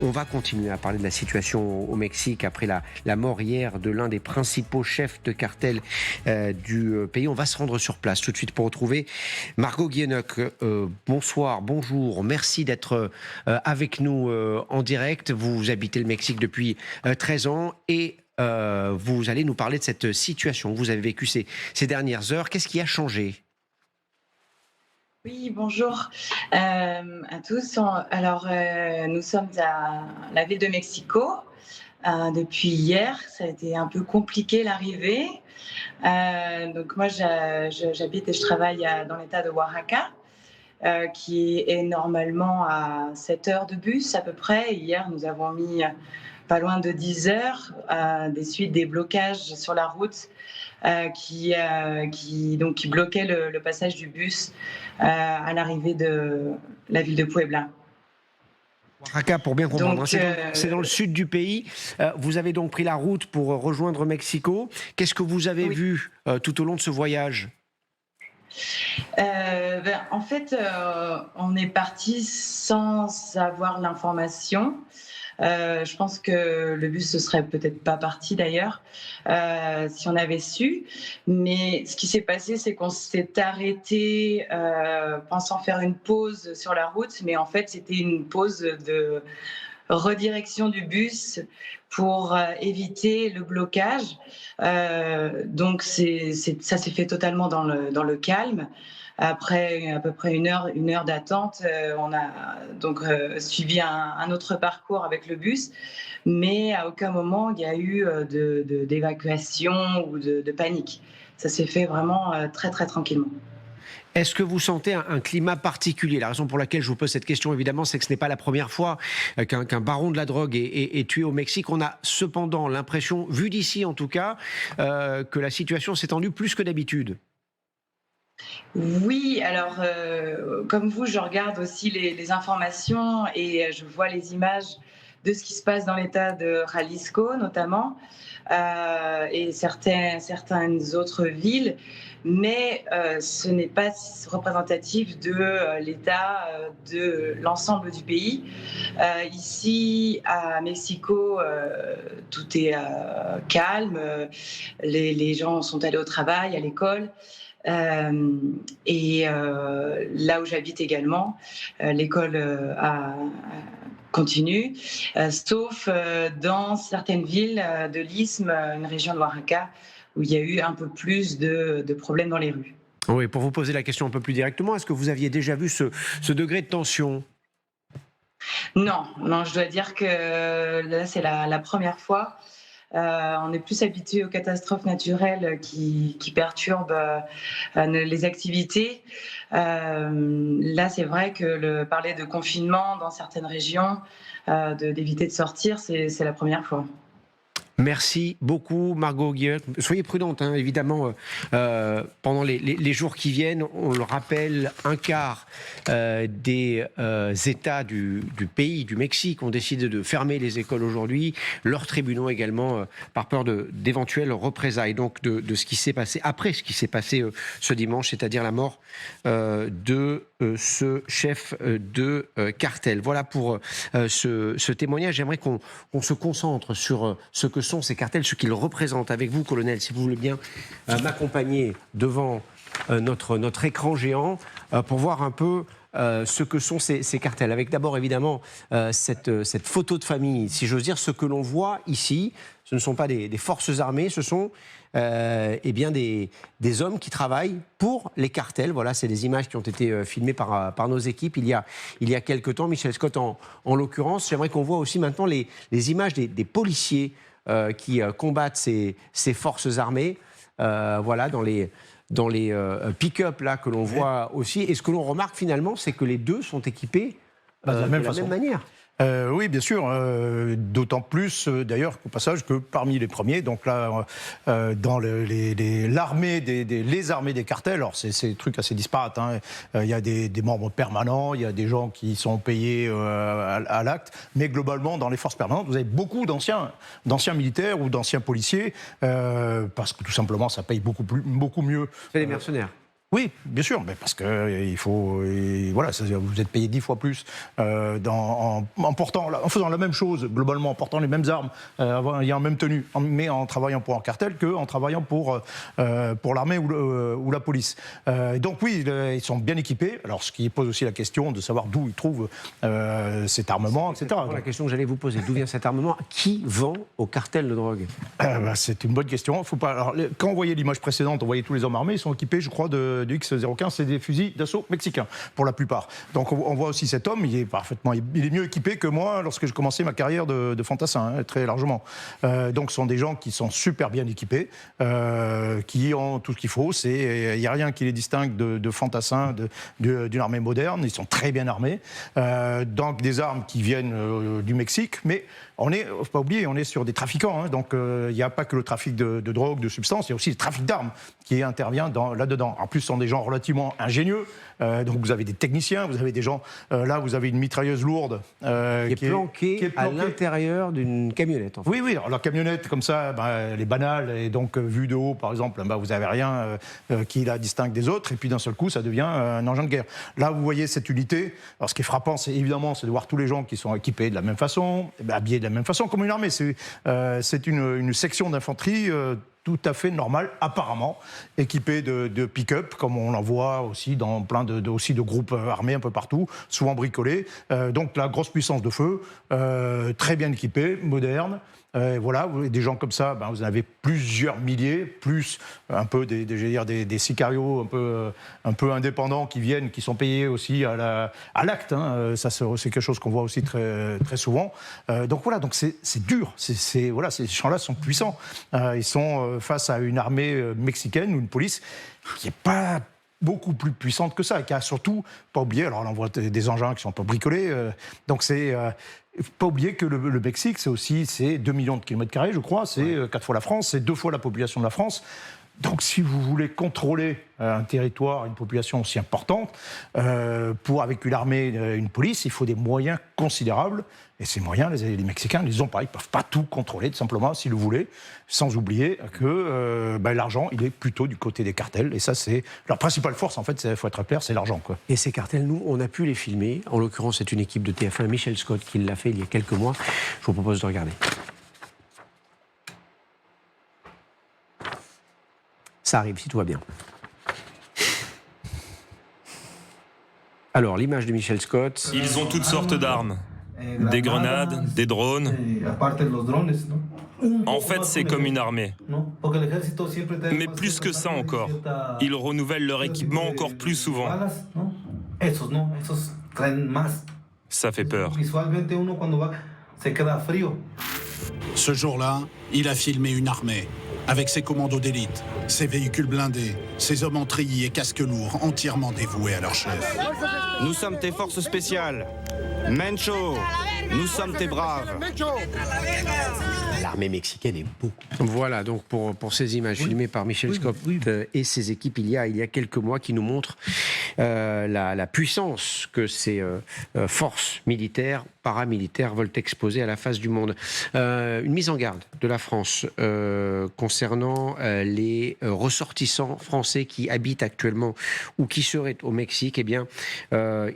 On va continuer à parler de la situation au Mexique après la mort hier de l'un des principaux chefs de cartel du pays. On va se rendre sur place tout de suite pour retrouver Margot Guiennoc. Bonsoir, bonjour, merci d'être avec nous en direct. Vous habitez le Mexique depuis 13 ans et vous allez nous parler de cette situation que vous avez vécue ces dernières heures. Qu'est-ce qui a changé ? Oui, bonjour à tous. Nous sommes à la ville de Mexico depuis hier. Ça a été un peu compliqué l'arrivée. Donc moi, j'habite et je travaille dans l'état de Oaxaca, qui est normalement à 7 heures de bus à peu près. Hier, nous avons mis pas loin de 10 heures des suites des blocages sur la route qui bloquaient le passage du bus à l'arrivée de la ville de Puebla. Oaxaca, pour bien comprendre, hein, Donc, c'est dans le sud du pays. Vous avez donc pris la route pour rejoindre Mexico. Qu'est-ce que vous avez oui. vu tout au long de ce voyage ? En fait, on est parti sans avoir l'information. Je pense que le bus ne serait peut-être pas parti d'ailleurs si on avait su. Mais ce qui s'est passé, c'est qu'on s'est arrêté pensant faire une pause sur la route, mais en fait, c'était une pause de redirection du bus pour éviter le blocage. Donc ça s'est fait totalement dans le calme. Après à peu près une heure d'attente, on a donc suivi un autre parcours avec le bus, mais à aucun moment il y a eu d'évacuation ou de panique. Ça s'est fait vraiment très très tranquillement. Est-ce que vous sentez un climat particulier ? La raison pour laquelle je vous pose cette question, évidemment, c'est que ce n'est pas la première fois qu'un baron de la drogue est tué au Mexique. On a cependant l'impression, vu d'ici en tout cas, que la situation s'est tendue plus que d'habitude. Oui, alors comme vous, je regarde aussi les informations et je vois les images de ce qui se passe dans l'État de Jalisco notamment et certaines autres villes, mais ce n'est pas représentatif de l'État de l'ensemble du pays. Ici à Mexico, tout est calme, les gens sont allés au travail, à l'école. Là où j'habite également, l'école continue, sauf dans certaines villes de l'Istme, une région de Oaxaca, où il y a eu un peu plus de problèmes dans les rues. Oui, pour vous poser la question un peu plus directement, est-ce que vous aviez déjà vu ce degré de tension ? Non, non, je dois dire que là, c'est la première fois. On est plus habitué aux catastrophes naturelles qui perturbent les activités. Là, c'est vrai que parler de confinement dans certaines régions, d'éviter de sortir, c'est la première fois. Merci beaucoup, Margot Guiot. Soyez prudente, hein, évidemment, pendant les jours qui viennent. On le rappelle, un quart des États du pays, du Mexique, ont décidé de fermer les écoles aujourd'hui. Leurs tribunaux également, par peur d'éventuelles représailles. Donc, de ce qui s'est passé, après ce qui s'est passé ce dimanche, c'est-à-dire la mort de ce chef de cartel. Voilà pour ce témoignage. J'aimerais qu'on se concentre sur ce que sont ces cartels, ce qu'ils représentent. Avec vous, colonel, si vous voulez bien m'accompagner devant notre écran géant pour voir un peu ce que sont ces cartels. Avec d'abord, évidemment, cette photo de famille, si j'ose dire. Ce que l'on voit ici, ce ne sont pas des forces armées, ce sont bien des hommes qui travaillent pour les cartels. Voilà, c'est des images qui ont été filmées par nos équipes il y a quelque temps. Michel Scott, en l'occurrence. J'aimerais qu'on voit aussi maintenant les images des policiers qui combattent ces forces armées. Voilà, dans les pick-up là que l'on voit aussi. Et ce que l'on remarque finalement, c'est que les deux sont équipés de la même manière. Oui, bien sûr. D'autant plus, d'ailleurs, qu'au passage, que parmi les premiers, donc là, dans l'armée les armées des cartels, alors c'est des trucs assez disparates. Hein. Il y a des membres permanents, il y a des gens qui sont payés à l'acte, mais globalement, dans les forces permanentes, vous avez beaucoup d'anciens militaires ou d'anciens policiers, parce que tout simplement, ça paye beaucoup mieux. C'est des mercenaires. Oui, bien sûr, mais parce que il faut, voilà, vous êtes payé 10 fois plus en faisant la même chose, globalement, en portant les mêmes armes, ayant la même tenue, mais en travaillant pour un cartel qu'en travaillant pour l'armée ou la police. Donc oui, ils sont bien équipés. Alors, ce qui pose aussi la question de savoir d'où ils trouvent cet armement, etc. La question que j'allais vous poser, d'où vient cet armement? Qui vend au cartel de drogue? C'est une bonne question. Faut pas. Alors, quand on voyait l'image précédente, on voyait tous les hommes armés, ils sont équipés, je crois, du X-015, c'est des fusils d'assaut mexicains, pour la plupart. Donc on voit aussi cet homme, il est mieux équipé que moi lorsque j'ai commencé ma carrière de fantassin, très largement. Donc ce sont des gens qui sont super bien équipés, qui ont tout ce qu'il faut. Il n'y a rien qui les distingue de fantassins, d'une armée moderne. Ils sont très bien armés. Donc des armes qui viennent du Mexique, mais faut pas oublier, on est sur des trafiquants. Donc il n'y a pas que le trafic de drogue, de substances, il y a aussi le trafic d'armes qui intervient là-dedans. En plus, ce sont des gens relativement ingénieux. Donc vous avez des techniciens, vous avez des gens. Là, vous avez une mitrailleuse lourde qui est planquée à l'intérieur d'une camionnette. En fait. Oui. Alors la camionnette, comme ça, elle est banale et donc vue de haut, par exemple, vous n'avez rien qui la distingue des autres. Et puis d'un seul coup, ça devient un engin de guerre. Là, vous voyez cette unité. Alors ce qui est frappant, c'est évidemment de voir tous les gens qui sont équipés de la même façon, habillés de la même façon, comme une armée. C'est une section d'infanterie. Tout à fait normal, apparemment, équipé de pick-up, comme on en voit aussi dans plein de groupes armés un peu partout, souvent bricolés. Donc la grosse puissance de feu, très bien équipé, moderne. Voilà, des gens comme ça, vous en avez plusieurs milliers, plus un peu des sicarios un peu indépendants qui sont payés aussi à l'acte. Ça, c'est quelque chose qu'on voit aussi très, très souvent. Donc voilà, donc c'est dur. Voilà, ces gens-là sont puissants. Ils sont face à une armée mexicaine ou une police qui n'est pas beaucoup plus puissante que ça, et qui a surtout, pas oublier, alors là on voit des engins qui sont un peu bricolés, donc c'est... pas oublier que le Mexique, c'est 2 millions de kilomètres carrés, je crois, c'est 4 fois la France, c'est 2 fois la population de la France. Donc si vous voulez contrôler un territoire, une population aussi importante, avec une armée, une police, il faut des moyens considérables. Et ces moyens, les Mexicains, ils les ont pas. Ils ne peuvent pas tout contrôler, tout simplement, s'ils le voulaient. Sans oublier que l'argent, il est plutôt du côté des cartels. Et ça, c'est leur principale force, en fait, il faut être clair, c'est l'argent, quoi. Et ces cartels, nous, on a pu les filmer. En l'occurrence, c'est une équipe de TF1, Michel Scott, qui l'a fait il y a quelques mois. Je vous propose de regarder. Ça arrive, si tout va bien. Alors, l'image de Michel Scott. Ils ont toutes sortes d'armes. Des grenades, des drones. En fait, c'est comme une armée. Mais plus que ça encore. Ils renouvellent leur équipement encore plus souvent. Ça fait peur. Ce jour-là, il a filmé une armée, avec ses commandos d'élite, ses véhicules blindés, ses hommes en treillis et casques lourds, entièrement dévoués à leur chef. Nous sommes tes forces spéciales. Mencho, nous sommes tes braves. L'armée mexicaine est beaucoup. Voilà, donc pour ces images filmées par Michel Scott et ses équipes il y a quelques mois, qui nous montrent la puissance que ces forces militaires, paramilitaires veulent exposer à la face du monde. Une mise en garde de la France concernant les ressortissants français qui habitent actuellement ou qui seraient au Mexique. Eh bien,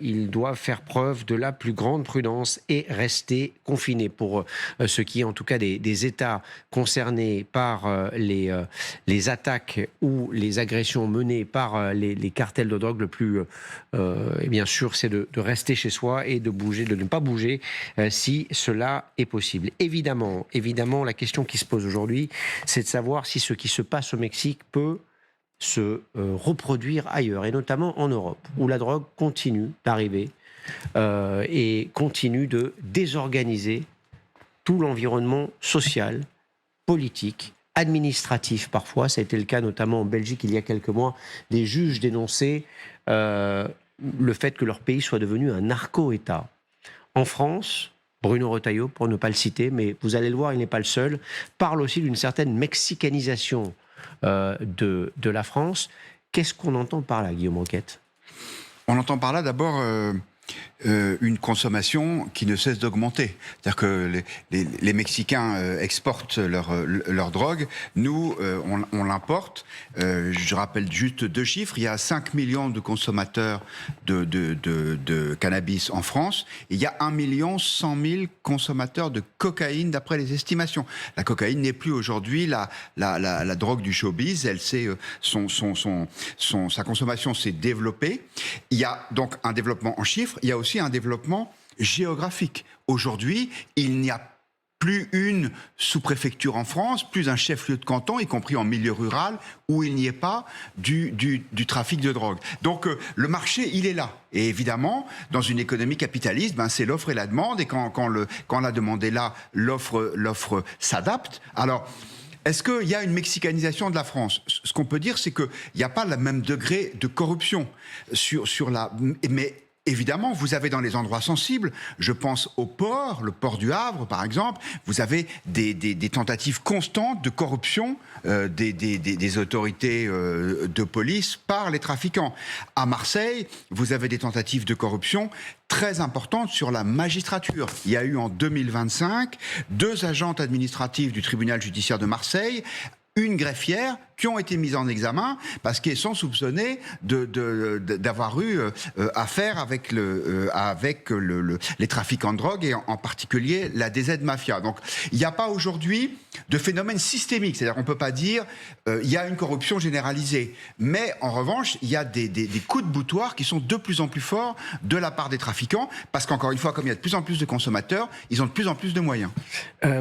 ils doivent faire preuve de la plus grande prudence et rester confinés. Pour ce qui est en tout cas des États concernés par les attaques ou les agressions menées par les cartels de drogue, le plus bien sûr, c'est de rester chez soi et de ne pas bouger si cela est possible. Évidemment, la question qui se pose aujourd'hui, c'est de savoir si ce qui se passe au Mexique peut se reproduire ailleurs, et notamment en Europe, où la drogue continue d'arriver et continue de désorganiser tout l'environnement social, politique, administratif parfois. Ça a été le cas notamment en Belgique il y a quelques mois. Des juges dénonçaient le fait que leur pays soit devenu un narco-État. En France, Bruno Retailleau, pour ne pas le citer, mais vous allez le voir, il n'est pas le seul, parle aussi d'une certaine mexicanisation de la France. Qu'est-ce qu'on entend par là, Guillaume Roquette ? On entend par là d'abord une consommation qui ne cesse d'augmenter. C'est-à-dire que les Mexicains exportent leur drogue, nous, on l'importe. Je rappelle juste 2 chiffres, il y a 5 millions de consommateurs de cannabis en France, et il y a 1 100 000 consommateurs de cocaïne d'après les estimations. La cocaïne n'est plus aujourd'hui la drogue du showbiz, elle sa consommation s'est développée. Il y a donc un développement en chiffres, il y a aussi un développement géographique. Aujourd'hui, il n'y a plus une sous-préfecture en France, plus un chef-lieu de canton, y compris en milieu rural, où il n'y ait pas du trafic de drogue. Donc le marché, il est là. Et évidemment, dans une économie capitaliste, c'est l'offre et la demande, et quand la demande est là, l'offre s'adapte. Alors, est-ce qu'il y a une mexicanisation de la France ? Ce qu'on peut dire, c'est qu'il n'y a pas le même degré de corruption mais évidemment, vous avez dans les endroits sensibles, je pense au port, le port du Havre par exemple, vous avez des tentatives constantes de corruption des autorités de police par les trafiquants. À Marseille, vous avez des tentatives de corruption très importantes sur la magistrature. Il y a eu en 2025 2 agentes administratives du tribunal judiciaire de Marseille, une greffière, qui ont été mises en examen parce qu'elles sont soupçonnées d'avoir eu affaire avec les trafiquants de drogue et en particulier la DZ Mafia. Donc il n'y a pas aujourd'hui de phénomène systémique, c'est-à-dire qu'on ne peut pas dire il y a une corruption généralisée, mais en revanche il y a des coups de boutoir qui sont de plus en plus forts de la part des trafiquants parce qu'encore une fois, comme il y a de plus en plus de consommateurs, ils ont de plus en plus de moyens.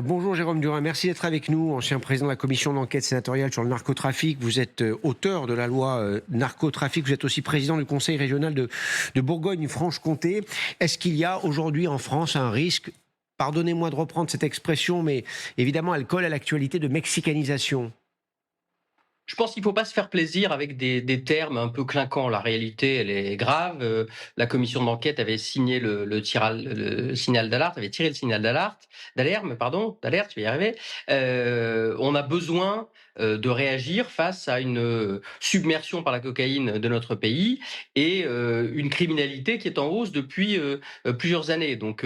Bonjour Jérôme Durin, merci d'être avec nous, ancien président de la commission d'enquête sénatoriale sur le narcotrafic. Vous êtes auteur de la loi narcotrafic, vous êtes aussi président du conseil régional de Bourgogne-Franche-Comté. Est-ce qu'il y a aujourd'hui en France un risque, pardonnez-moi de reprendre cette expression, mais évidemment elle colle à l'actualité, de mexicanisation ? Je pense qu'il ne faut pas se faire plaisir avec des termes un peu clinquants. La réalité, elle est grave. La commission d'enquête avait signé le signal d'alerte, avait tiré le signal d'alerte, je vais y arriver. On a besoin de réagir face à une submersion par la cocaïne de notre pays et une criminalité qui est en hausse depuis plusieurs années. Donc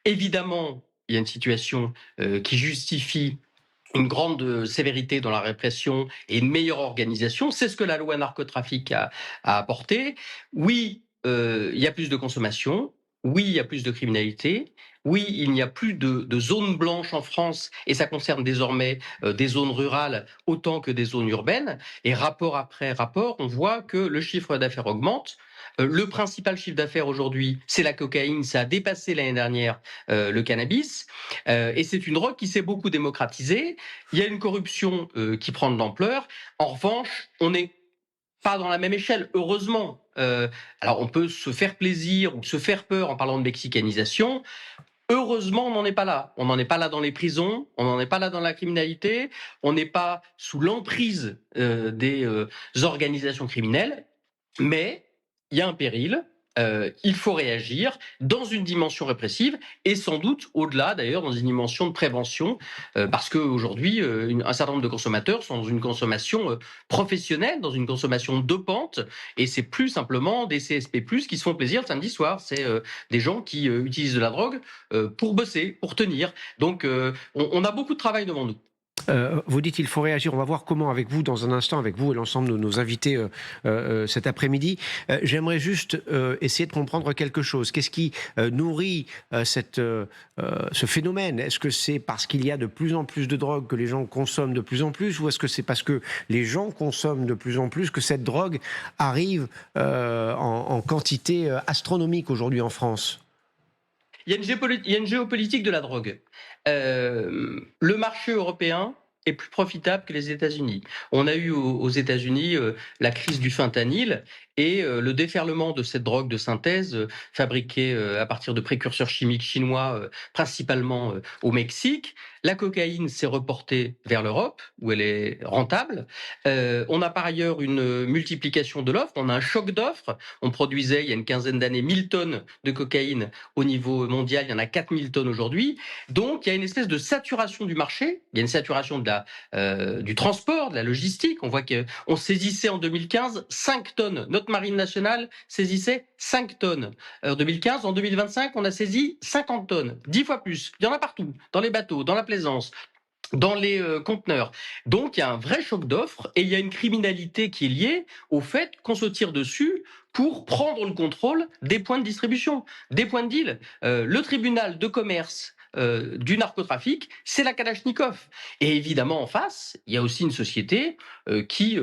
évidemment, il y a une situation qui justifie une grande sévérité dans la répression et une meilleure organisation. C'est ce que la loi narcotrafic a apporté. Oui, il y a plus de consommation. Oui, il y a plus de criminalité. Oui, il n'y a plus de zones blanches en France et ça concerne désormais des zones rurales autant que des zones urbaines. Et rapport après rapport, on voit que le chiffre d'affaires augmente. Le principal chiffre d'affaires aujourd'hui, c'est la cocaïne. Ça a dépassé l'année dernière le cannabis. Et c'est une drogue qui s'est beaucoup démocratisée. Il y a une corruption qui prend de l'ampleur. En revanche, on n'est pas dans la même échelle, heureusement. Alors, on peut se faire plaisir ou se faire peur en parlant de mexicanisation. Heureusement, on n'en est pas là. On n'en est pas là dans les prisons, on n'en est pas là dans la criminalité, on n'est pas sous l'emprise des organisations criminelles. Mais il y a un péril, il faut réagir dans une dimension répressive et sans doute au-delà d'ailleurs dans une dimension de prévention parce qu'aujourd'hui un certain nombre de consommateurs sont dans une consommation professionnelle, dans une consommation dopante et c'est plus simplement des CSP+, qui se font plaisir le samedi soir, c'est des gens qui utilisent de la drogue pour bosser, pour tenir. Donc on a beaucoup de travail devant nous. Vous dites qu'il faut réagir. On va voir comment avec vous dans un instant, avec vous et l'ensemble de nos invités cet après-midi. J'aimerais juste essayer de comprendre quelque chose. Qu'est-ce qui nourrit ce phénomène ? Est-ce que c'est parce qu'il y a de plus en plus de drogue que les gens consomment de plus en plus, ou est-ce que c'est parce que les gens consomment de plus en plus que cette drogue arrive en quantité astronomique aujourd'hui en France ? Il y a une géopolitique de la drogue. Le marché européen est plus profitable que les États-Unis. On a eu aux États-Unis la crise du fentanyl et le déferlement de cette drogue de synthèse fabriquée à partir de précurseurs chimiques chinois, principalement au Mexique. La cocaïne s'est reportée vers l'Europe, où elle est rentable. On a par ailleurs une multiplication de l'offre, on a un choc d'offres. On produisait, il y a une quinzaine d'années, 1000 tonnes de cocaïne au niveau mondial, il y en a 4000 tonnes aujourd'hui. Donc, il y a une espèce de saturation du marché, il y a une saturation du transport, de la logistique. On voit qu'on saisissait en 2015 5 tonnes, notre marine nationale saisissait 5 tonnes. En 2015, en 2025, on a saisi 50 tonnes, 10 fois plus. Il y en a partout, dans les bateaux, dans la plaisance, dans les conteneurs. Donc, il y a un vrai choc d'offres et il y a une criminalité qui est liée au fait qu'on se tire dessus pour prendre le contrôle des points de distribution, des points de deal. Le tribunal de commerce du narcotrafic, c'est la Kalachnikov. Et évidemment, en face, il y a aussi une société qui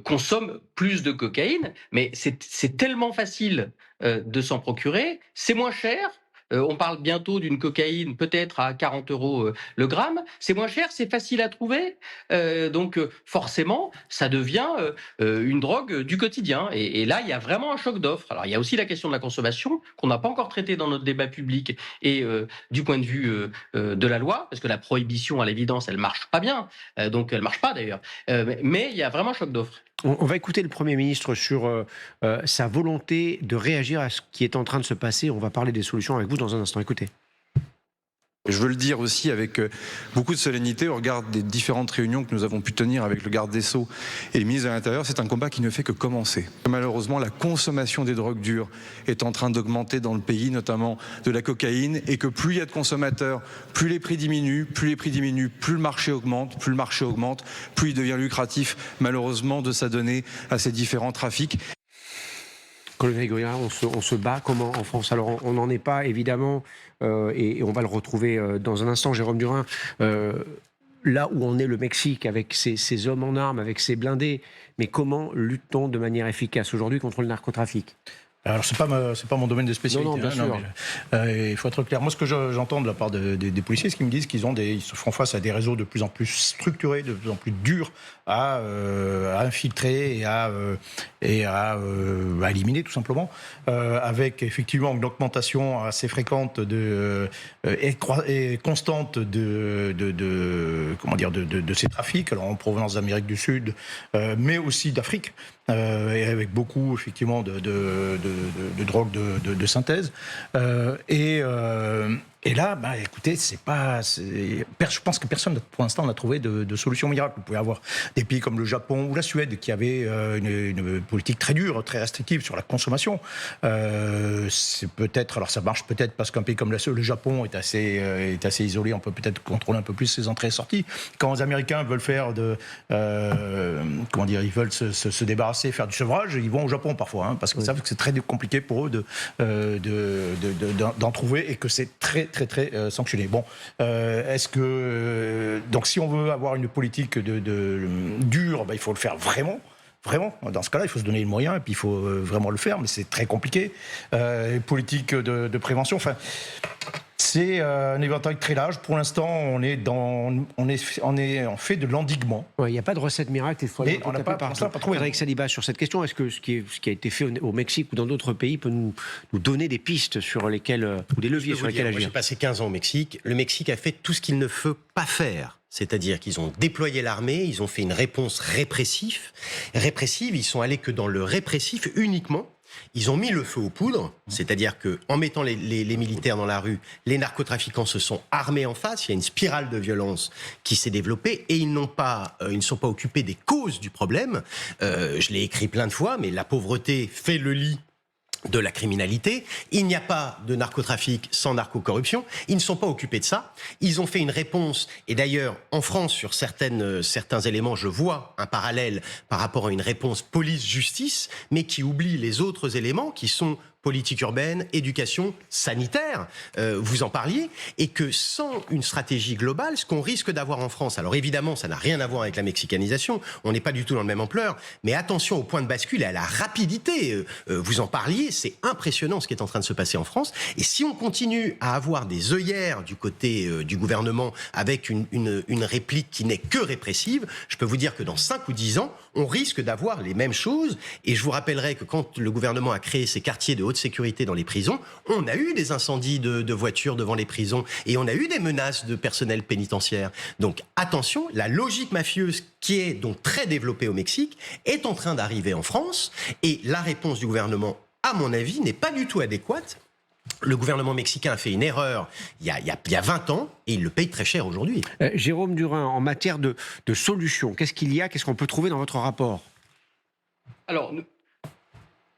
consomme plus de cocaïne, mais c'est tellement facile de s'en procurer, c'est moins cher. On parle bientôt d'une cocaïne peut-être à 40 € le gramme. C'est moins cher, c'est facile à trouver. Donc forcément, ça devient une drogue du quotidien. Et là, il y a vraiment un choc d'offres. Alors il y a aussi la question de la consommation qu'on n'a pas encore traitée dans notre débat public et du point de vue de la loi, parce que la prohibition, à l'évidence, elle marche pas bien. Donc elle marche pas d'ailleurs. Mais il y a vraiment un choc d'offres. On va écouter le Premier ministre sur sa volonté de réagir à ce qui est en train de se passer. On va parler des solutions avec vous dans un instant. Écoutez. Je veux le dire aussi avec beaucoup de solennité au regard des différentes réunions que nous avons pu tenir avec le garde des Sceaux et le ministre de l'Intérieur, c'est un combat qui ne fait que commencer. Malheureusement, la consommation des drogues dures est en train d'augmenter dans le pays, notamment de la cocaïne, et que plus il y a de consommateurs, plus les prix diminuent, plus le marché augmente, plus il devient lucratif, malheureusement, de s'adonner à ces différents trafics. Colonel Goya, on se bat comment en France? Alors on n'en est pas évidemment, et on va le retrouver dans un instant, Jérôme Durin, là où en est le Mexique avec ses hommes en armes, avec ses blindés, mais comment lutte-t-on de manière efficace aujourd'hui contre le narcotrafic? Alors, c'est pas mon domaine de spécialité. Non, bien sûr. Il faut être clair. Moi, ce que j'entends de la part des policiers, c'est qu'ils me disent qu'ils se font face à des réseaux de plus en plus structurés, de plus en plus durs à infiltrer et à éliminer, tout simplement, avec effectivement une augmentation assez fréquente et constante de ces trafics, alors en provenance d'Amérique du Sud, mais aussi d'Afrique. Et avec beaucoup effectivement de drogue de synthèse et là, écoutez, je pense que personne pour l'instant n'a trouvé de solution miracle. Vous pouvez avoir des pays comme le Japon ou la Suède qui avaient une politique très dure, très restrictive sur la consommation. C'est peut-être, alors ça marche peut-être parce qu'un pays comme le Japon est assez isolé, on peut peut-être contrôler un peu plus ses entrées et sorties. Quand les Américains veulent faire ils veulent se débarrasser, faire du sevrage, ils vont au Japon parfois, parce qu'ils savent que c'est très compliqué pour eux d'en trouver et que c'est très sanctionné. Bon, est-ce que donc si on veut avoir une politique dure, il faut le faire vraiment. Dans ce cas-là, il faut se donner les moyens et puis il faut vraiment le faire, mais c'est très compliqué. Politique de prévention, enfin. C'est un éventail très large. Pour l'instant, on est en fait de l'endiguement. Il n'y a pas de recette miracle. Il faut aller on n'a pas trouvé. Frédéric Saliba, sur cette question, est-ce que ce qui a été fait au Mexique ou dans d'autres pays peut nous donner des pistes sur lesquelles, ou des leviers sur lesquels agir? J'ai passé 15 ans au Mexique. Le Mexique a fait tout ce qu'il ne faut pas faire. C'est-à-dire qu'ils ont déployé l'armée, ils ont fait une réponse répressive, ils sont allés que dans le répressif uniquement. Ils ont mis le feu aux poudres, c'est-à-dire qu'en mettant les militaires dans la rue, les narcotrafiquants se sont armés en face, il y a une spirale de violence qui s'est développée et ils ne sont pas occupés des causes du problème. Je l'ai écrit plein de fois, mais la pauvreté fait le lit de la criminalité. Il n'y a pas de narcotrafic sans narcocorruption. Ils ne sont pas occupés de ça. Ils ont fait une réponse. Et d'ailleurs, en France, sur certains éléments, je vois un parallèle par rapport à une réponse police-justice, mais qui oublie les autres éléments qui sont politique urbaine, éducation, sanitaire, vous en parliez, et que sans une stratégie globale, ce qu'on risque d'avoir en France, alors évidemment, ça n'a rien à voir avec la mexicanisation, on n'est pas du tout dans la même ampleur, mais attention au point de bascule et à la rapidité, vous en parliez, c'est impressionnant ce qui est en train de se passer en France, et si on continue à avoir des œillères du côté du gouvernement avec une réplique qui n'est que répressive, je peux vous dire que dans 5 ou 10 ans, on risque d'avoir les mêmes choses, et je vous rappellerai que quand le gouvernement a créé ces quartiers de haute sécurité dans les prisons, on a eu des incendies de voitures devant les prisons et on a eu des menaces de personnel pénitentiaire. Donc attention, la logique mafieuse qui est donc très développée au Mexique est en train d'arriver en France et la réponse du gouvernement, à mon avis, n'est pas du tout adéquate. Le gouvernement mexicain a fait une erreur il y a 20 ans et il le paye très cher aujourd'hui. Jérôme Durin, en matière de solutions, qu'est-ce qu'on peut trouver dans votre rapport? Alors,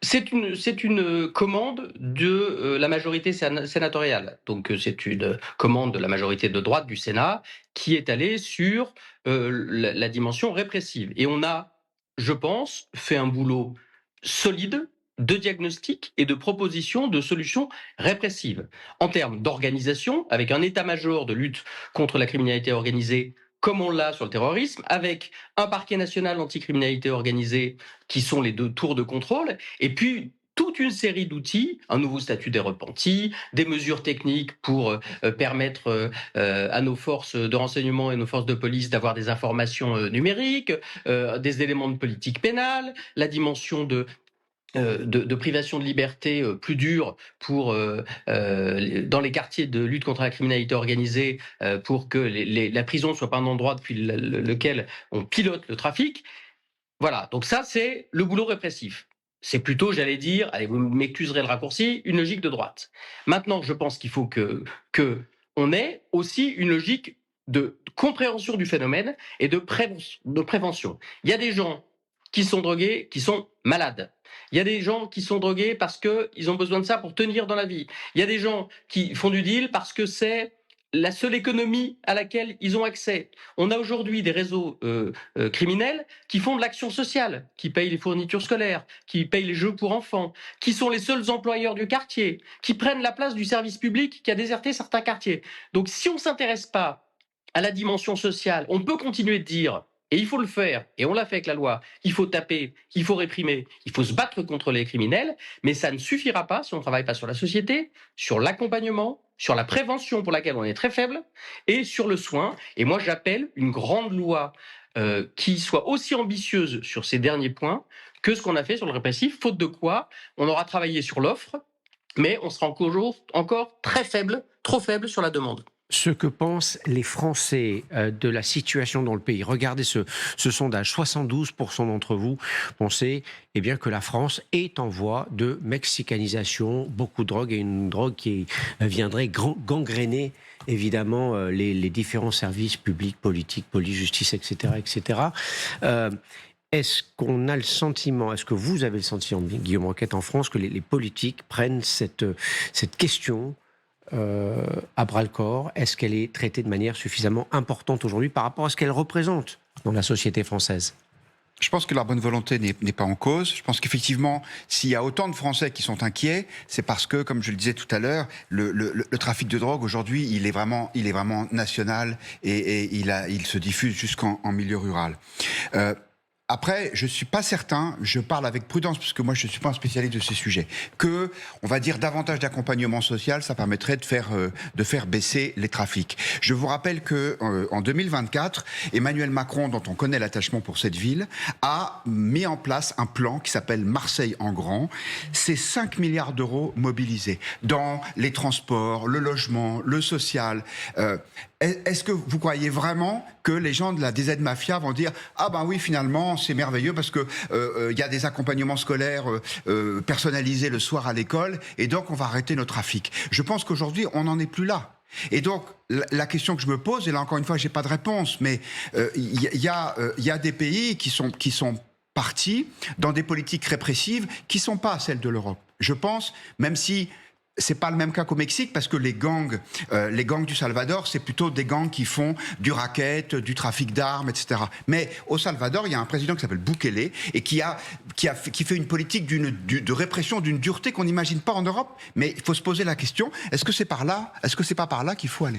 C'est une commande de la majorité sénatoriale. Donc c'est une commande de la majorité de droite du Sénat qui est allée sur la dimension répressive. Et on a, je pense, fait un boulot solide de diagnostic et de proposition de solutions répressives. En termes d'organisation, avec un état-major de lutte contre la criminalité organisée, comme on l'a sur le terrorisme, avec un parquet national anticriminalité organisée, qui sont les 2 tours de contrôle, et puis toute une série d'outils, un nouveau statut des repentis, des mesures techniques pour permettre à nos forces de renseignement et nos forces de police d'avoir des informations numériques, des éléments de politique pénale, la dimension de privation de liberté plus dure pour dans les quartiers de lutte contre la criminalité organisée pour que la prison ne soit pas un endroit depuis lequel on pilote le trafic. Voilà, donc ça c'est le boulot répressif. C'est plutôt, j'allais dire, allez, vous m'excuserez le raccourci, une logique de droite. Maintenant, je pense qu'il faut que on ait aussi une logique de compréhension du phénomène et de prévention. Il y a des gens qui sont drogués, qui sont malades. Il y a des gens qui sont drogués parce qu'ils ont besoin de ça pour tenir dans la vie. Il y a des gens qui font du deal parce que c'est la seule économie à laquelle ils ont accès. On a aujourd'hui des réseaux criminels qui font de l'action sociale, qui payent les fournitures scolaires, qui payent les jeux pour enfants, qui sont les seuls employeurs du quartier, qui prennent la place du service public qui a déserté certains quartiers. Donc si on ne s'intéresse pas à la dimension sociale, on peut continuer de dire, et il faut le faire, et on l'a fait avec la loi, il faut taper, il faut réprimer, il faut se battre contre les criminels, mais ça ne suffira pas si on ne travaille pas sur la société, sur l'accompagnement, sur la prévention pour laquelle on est très faible, et sur le soin. Et moi, j'appelle une grande loi qui soit aussi ambitieuse sur ces derniers points que ce qu'on a fait sur le répressif, faute de quoi on aura travaillé sur l'offre, mais on sera encore très faible, trop faible sur la demande. Ce que pensent les Français de la situation dans le pays. Regardez ce sondage. 72% d'entre vous pensez que la France est en voie de mexicanisation. Beaucoup de drogue, et une drogue qui viendrait gangréner évidemment les différents services publics, politiques, police, justice, etc. etc. Est-ce qu'on a le sentiment, est-ce que vous avez le sentiment, Guillaume Roquette, en France, que les politiques prennent cette question à bras-le-corps? Est-ce qu'elle est traitée de manière suffisamment importante aujourd'hui par rapport à ce qu'elle représente dans la société française? Je pense que la bonne volonté n'est pas en cause. Je pense qu'effectivement, s'il y a autant de Français qui sont inquiets, c'est parce que, comme je le disais tout à l'heure, le trafic de drogue aujourd'hui, il est vraiment national et il se diffuse jusqu'en milieu rural. Après, je suis pas certain, je parle avec prudence parce que moi je suis pas un spécialiste de ces sujets, que, on va dire, davantage d'accompagnement social, ça permettrait de faire baisser les trafics. Je vous rappelle que en 2024, Emmanuel Macron, dont on connaît l'attachement pour cette ville, a mis en place un plan qui s'appelle Marseille en grand. C'est 5 milliards d'euros mobilisés dans les transports, le logement, le social. Est-ce que vous croyez vraiment que les gens de la DZ Mafia vont dire « Ah ben oui, finalement, c'est merveilleux parce que y a des accompagnements scolaires personnalisés le soir à l'école et donc on va arrêter nos trafics ». Je pense qu'aujourd'hui, on n'en est plus là. Et donc, la question que je me pose, et là encore une fois, j'ai pas de réponse, mais il y a des pays qui sont partis dans des politiques répressives qui sont pas celles de l'Europe. Je pense, même si c'est pas le même cas qu'au Mexique, parce que les gangs du Salvador, c'est plutôt des gangs qui font du racket, du trafic d'armes, etc. Mais au Salvador, il y a un président qui s'appelle Bukele et qui fait une politique de répression, d'une dureté qu'on n'imagine pas en Europe. Mais il faut se poser la question, est-ce que c'est pas par là qu'il faut aller ?